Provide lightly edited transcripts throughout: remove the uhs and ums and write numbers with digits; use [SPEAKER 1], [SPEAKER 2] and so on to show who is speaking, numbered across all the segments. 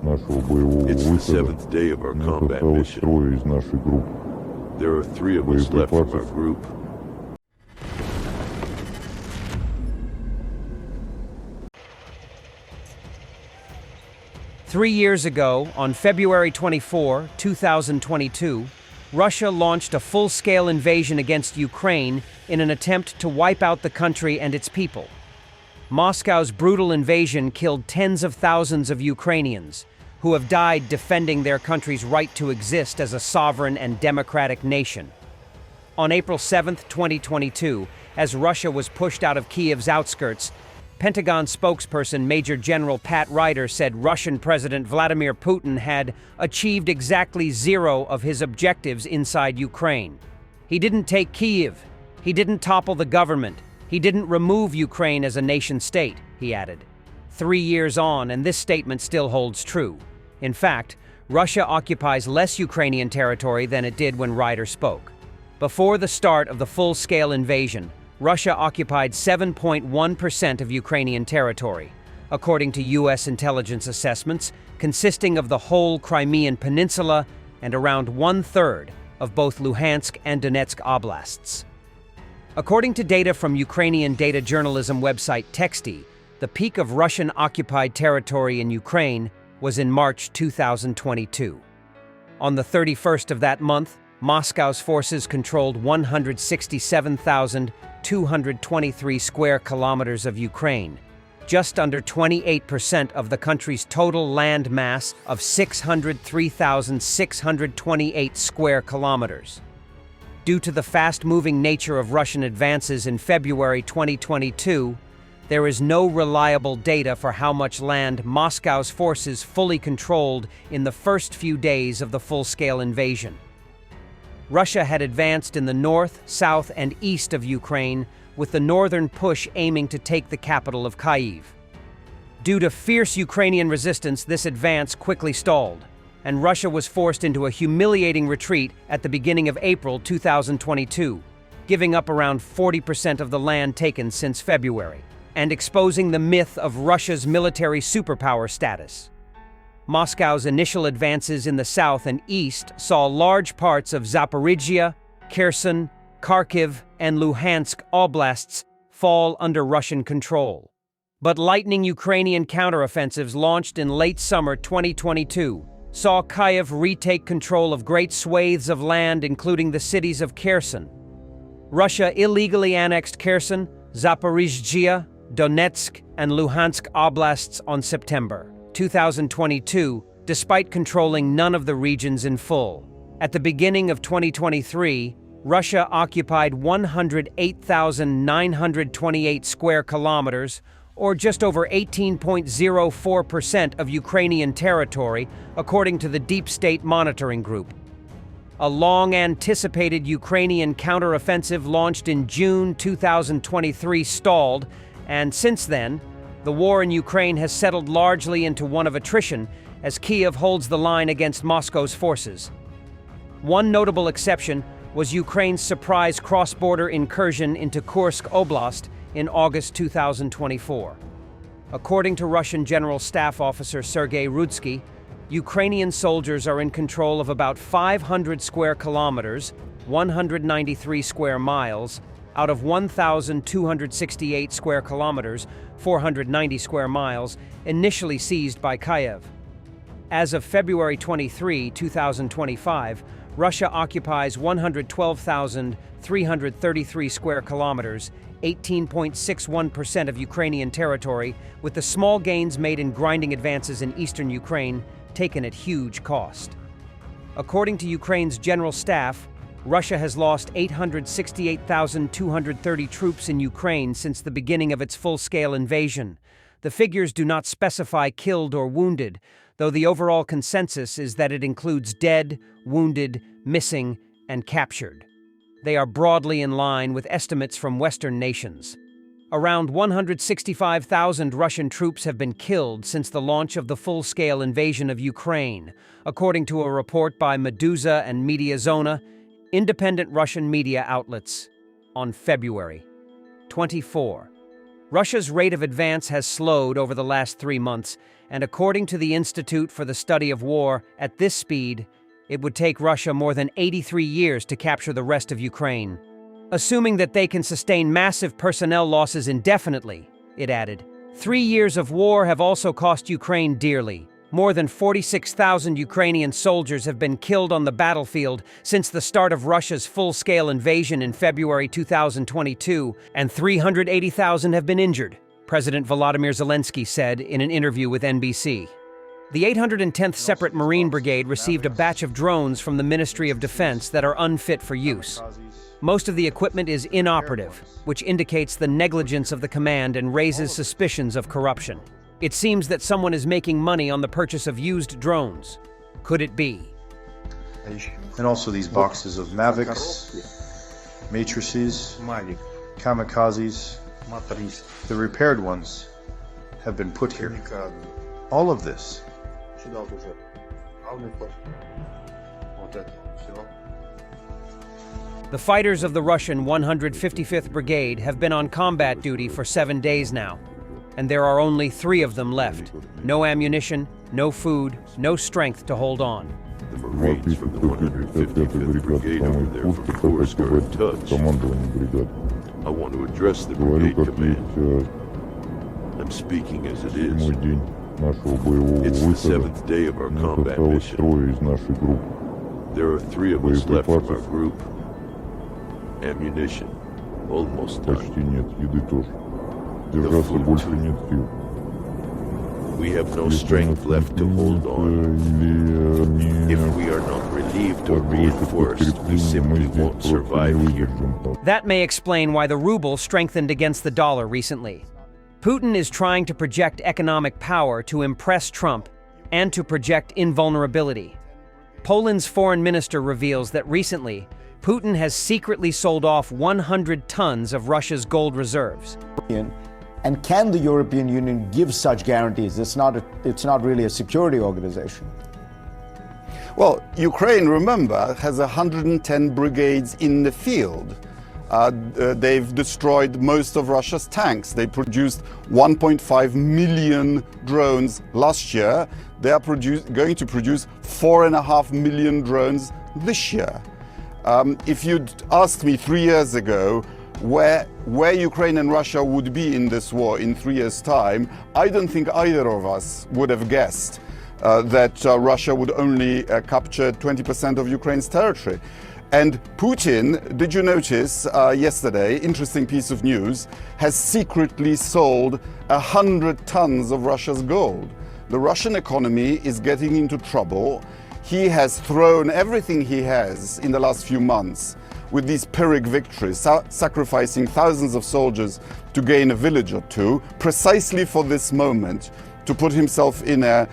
[SPEAKER 1] It's the seventh day of our combat mission. There are 3 of us left from our group.
[SPEAKER 2] Three years ago, on February 24, 2022, Russia launched a full-scale invasion against Ukraine in an attempt to wipe out the country and its people. Moscow's brutal invasion killed tens of thousands of Ukrainians, who have died defending their country's right to exist as a sovereign and democratic nation. On April 7, 2022, as Russia was pushed out of Kiev's outskirts, Pentagon spokesperson Major General Pat Ryder said Russian President Vladimir Putin had achieved exactly 0 of his objectives inside Ukraine. He didn't take Kyiv. He didn't topple the government. He didn't remove Ukraine as a nation-state, he added. 3 years on, and this statement still holds true. In fact, Russia occupies less Ukrainian territory than it did when Ryder spoke. Before the start of the full-scale invasion, Russia occupied 7.1% of Ukrainian territory, according to U.S. intelligence assessments, consisting of the whole Crimean Peninsula and around 1/3 of both Luhansk and Donetsk oblasts. According to data from Ukrainian data journalism website Texty, the peak of Russian-occupied territory in Ukraine was in March 2022. On the 31st of that month, Moscow's forces controlled 167,223 square kilometers of Ukraine, just under 28% of the country's total land mass of 603,628 square kilometers. Due to the fast-moving nature of Russian advances in February 2022, there is no reliable data for how much land Moscow's forces fully controlled in the first few days of the full-scale invasion. Russia had advanced in the north, south, and east of Ukraine, with the northern push aiming to take the capital of Kyiv. Due to fierce Ukrainian resistance, this advance quickly stalled, and Russia was forced into a humiliating retreat at the beginning of April 2022, giving up around 40% of the land taken since February, and exposing the myth of Russia's military superpower status. Moscow's initial advances in the south and east saw large parts of Zaporizhia, Kherson, Kharkiv, and Luhansk oblasts fall under Russian control. But lightning Ukrainian counteroffensives launched in late summer 2022 saw Kyiv retake control of great swathes of land, including the cities of Kherson. Russia illegally annexed Kherson, Zaporizhia, Donetsk, and Luhansk oblasts on September 2022, despite controlling none of the regions in full. At the beginning of 2023, Russia occupied 108,928 square kilometers, or just over 18.04% of Ukrainian territory, according to the Deep State Monitoring Group. A long-anticipated Ukrainian counteroffensive launched in June 2023 stalled, and since then, the war in Ukraine has settled largely into one of attrition as Kyiv holds the line against Moscow's forces. One notable exception was Ukraine's surprise cross-border incursion into Kursk Oblast in August 2024. According to Russian General Staff Officer Sergei Rudsky, Ukrainian soldiers are in control of about 500 square kilometers, 193 square miles, out of 1,268 square kilometers, 490 square miles, initially seized by Kyiv. As of February 23, 2025, Russia occupies 112,333 square kilometers, 18.61% of Ukrainian territory, with the small gains made in grinding advances in eastern Ukraine taken at huge cost. According to Ukraine's General Staff, Russia has lost 868,230 troops in Ukraine since the beginning of its full-scale invasion. The figures do not specify killed or wounded, though the overall consensus is that it includes dead, wounded, missing, and captured. They are broadly in line with estimates from Western nations. Around 165,000 Russian troops have been killed since the launch of the full-scale invasion of Ukraine, according to a report by Meduza and Mediazona, independent Russian media outlets, on February 24. Russia's rate of advance has slowed over the last 3 months, and according to the Institute for the Study of War, at this speed, it would take Russia more than 83 years to capture the rest of Ukraine. Assuming that they can sustain massive personnel losses indefinitely, it added. 3 years of war have also cost Ukraine dearly. More than 46,000 Ukrainian soldiers have been killed on the battlefield since the start of Russia's full-scale invasion in February 2022, and 380,000 have been injured, President Volodymyr Zelensky said in an interview with NBC. The 810th Separate Marine Brigade received a batch of drones from the Ministry of Defense that are unfit for use. Most of the equipment is inoperative, which indicates the negligence of the command and raises suspicions of corruption. It seems that someone is making money on the purchase of used drones. Could it be?
[SPEAKER 3] And also these boxes of Mavics, matrices, kamikazes, the repaired ones have been put here. All of this.
[SPEAKER 2] The fighters of the Russian 155th Brigade have been on combat duty for 7 days now, and there are only 3 of them left. No ammunition, no food, no strength to hold on.
[SPEAKER 1] The Marines from the 155th Brigade over there from Kursk are in touch. I want to address the brigade command. I'm speaking as it is. It's the 7th day of our combat mission. There are 3 of us left from our group. Ammunition. Almost done. The food too. We have no strength left to hold on. If we are not relieved or reinforced, we simply won't survive here.
[SPEAKER 2] That may explain why the ruble strengthened against the dollar recently. Putin is trying to project economic power to impress Trump and to project invulnerability. Poland's foreign minister reveals that recently, Putin has secretly sold off 100 tons of Russia's gold reserves.
[SPEAKER 4] And can the European Union give such guarantees? It's not really a security organization.
[SPEAKER 5] Well, Ukraine, remember, has 110 brigades in the field. They've destroyed most of Russia's tanks. They produced 1.5 million drones last year. They are going to produce 4.5 million drones this year. If you'd asked me 3 years ago where Ukraine and Russia would be in this war in 3 years' time, I don't think either of us would have guessed that Russia would only capture 20% of Ukraine's territory. And Putin, did you notice yesterday, interesting piece of news, has secretly sold 100 tons of Russia's gold. The Russian economy is getting into trouble. He has thrown everything he has in the last few months with these Pyrrhic victories, sacrificing thousands of soldiers to gain a village or two, precisely for this moment, to put himself in a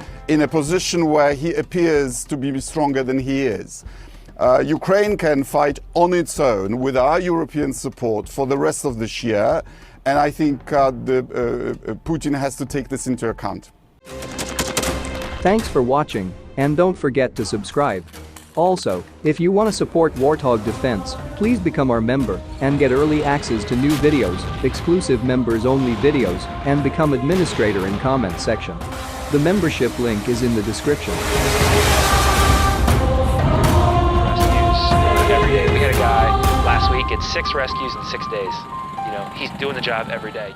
[SPEAKER 5] position where he appears to be stronger than he is. Ukraine can fight on its own with our European support for the rest of this year, and I think Putin has to take this into account.
[SPEAKER 6] Thanks for watching, and don't forget to subscribe. Also, if you want to support Warthog Defense, please become our member and get early access to new videos, exclusive members-only videos, and become administrator in comment section. The membership link is in the description.
[SPEAKER 7] Every day. We had a guy last week, it's 6 rescues in 6 days. You know, he's doing the job every day.